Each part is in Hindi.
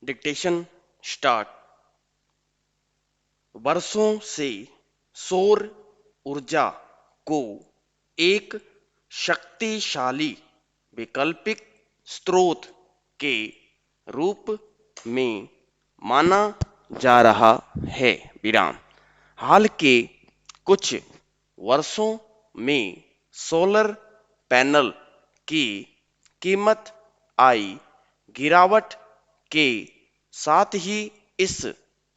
Dictation start. वर्षों से सौर ऊर्जा को एक शक्तिशाली वैकल्पिक स्रोत के रूप में माना जा रहा है। विराम। हाल के कुछ वर्षों में सोलर पैनल की कीमत आई गिरावट के साथ ही इस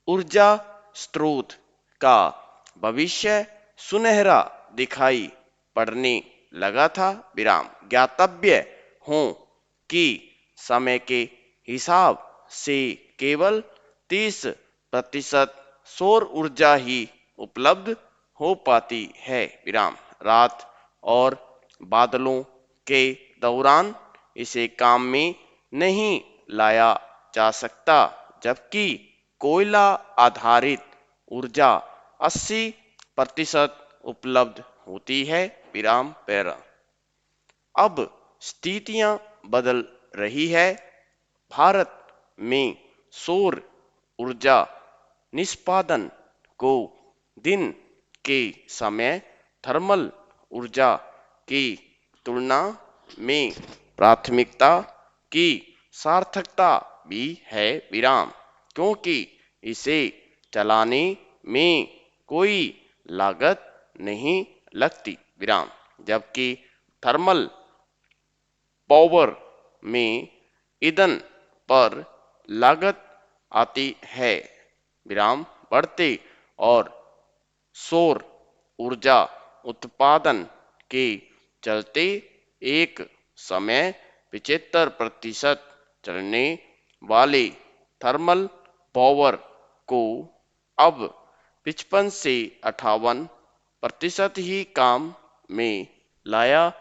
ऊर्जा स्रोत का भविष्य सुनहरा दिखाई पड़ने लगा था। विराम। ज्ञातव्य हो कि समय के हिसाब से केवल 30% सौर ऊर्जा ही उपलब्ध हो पाती है। विराम। रात और बादलों के दौरान इसे काम में नहीं लाया जा सकता, जबकि कोयला आधारित ऊर्जा 80% उपलब्ध होती है। विराम पैरा। अब स्थितियां बदल रही है। भारत में सौर ऊर्जा निष्पादन को दिन के समय थर्मल ऊर्जा की तुलना में प्राथमिकता की सार्थकता भी है। विराम। क्योंकि इसे चलाने में कोई लागत नहीं लगती। विराम। जबकि थर्मल पावर में ईंधन पर लागत आती है। विराम। बढ़ते और सौर ऊर्जा उत्पादन के चलते एक समय 75% चलने वाले थर्मल पावर को अब 55 से 58% ही काम में लाया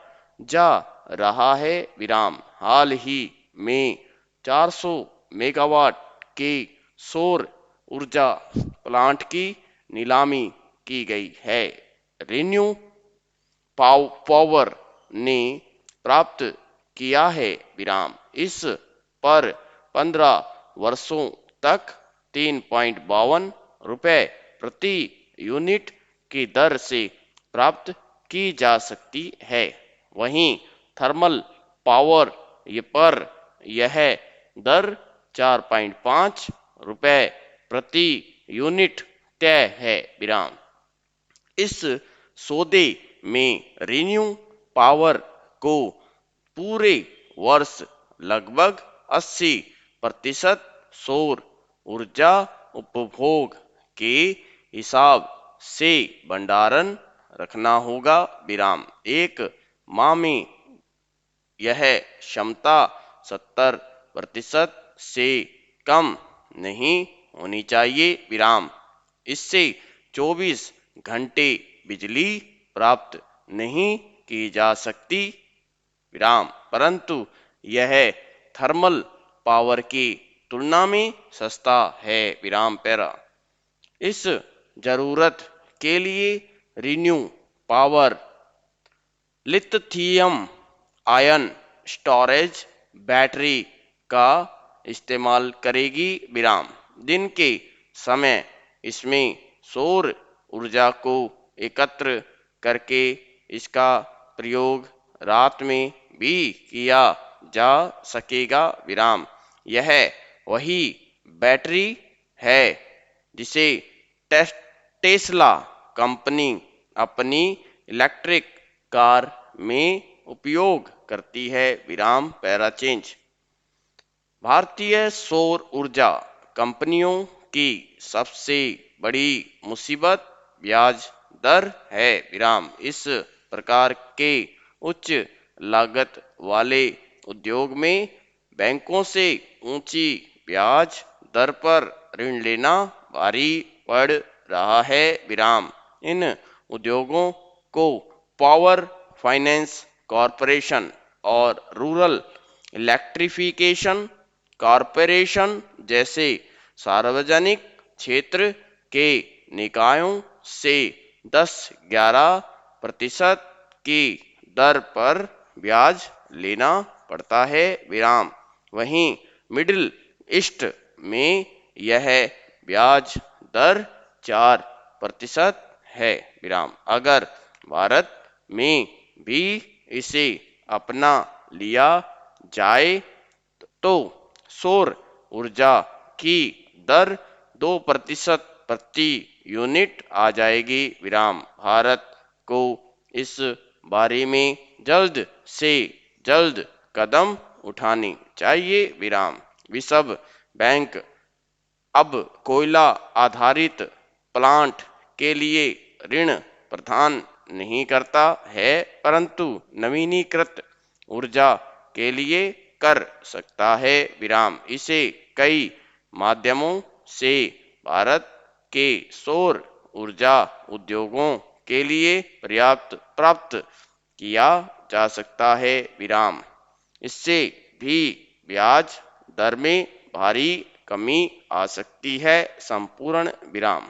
जा रहा है। विराम। हाल ही में 400 मेगावाट के सौर ऊर्जा प्लांट की नीलामी की गई है। रिन्यू पावर ने प्राप्त किया है। विराम। इस पर 15 वर्षों तक 3.52 रुपए प्रति यूनिट की दर से प्राप्त की जा सकती है। वहीं थर्मल पावर पर यह दर 4.5 रुपए प्रति यूनिट तय है। विराम। इस सौदे में रिन्यू पावर को पूरे वर्ष लगभग 80% सौर ऊर्जा उपभोग के हिसाब से भंडारण रखना होगा। विराम। एक माह में यह क्षमता 70% से कम नहीं होनी चाहिए। विराम। इससे 24 घंटे बिजली प्राप्त नहीं की जा सकती। विराम। परंतु यह थर्मल पावर की तुलना में सस्ता है। विराम पैरा। इस जरूरत के लिए renew power lithium ion storage battery का इस्तेमाल करेगी। विराम। दिन के समय इसमें सौर ऊर्जा को एकत्र करके इसका प्रयोग रात में भी किया जा सकेगा। विराम। यह वही बैटरी है जिसे टेस्ला कंपनी अपनी इलेक्ट्रिक कार में उपयोग करती है। विराम पैरा चेंज। भारतीय सौर ऊर्जा कंपनियों की सबसे बड़ी मुसीबत ब्याज दर है। विराम। इस प्रकार के उच्च लागत वाले उद्योग में बैंकों से ऊंची ब्याज दर पर ऋण लेना भारी पड़ रहा है। विराम। इन उद्योगों को पावर फाइनेंस कॉरपोरेशन और रूरल इलेक्ट्रिफिकेशन कॉरपोरेशन जैसे सार्वजनिक क्षेत्र के निकायों से 10-11% की दर पर ब्याज लेना पड़ता है। विराम। वहीं मिडिल ईस्ट में यह ब्याज दर 4% है विराम। अगर भारत में भी इसे अपना लिया जाए तो सौर ऊर्जा की दर 2% प्रति यूनिट आ जाएगी विराम। भारत को इस बारे में जल्द से जल्द कदम उठानी चाहिए विराम। विश्व बैंक अब कोयला आधारित प्लांट के लिए ऋण प्रदान नहीं करता है, परंतु नवीनीकृत ऊर्जा के लिए कर सकता है विराम। इसे कई माध्यमों से भारत के सौर ऊर्जा उद्योगों के लिए पर्याप्त प्राप्त किया जा सकता है विराम। इससे भी ब्याज दर में भारी कमी आ सकती है। संपूर्ण विराम।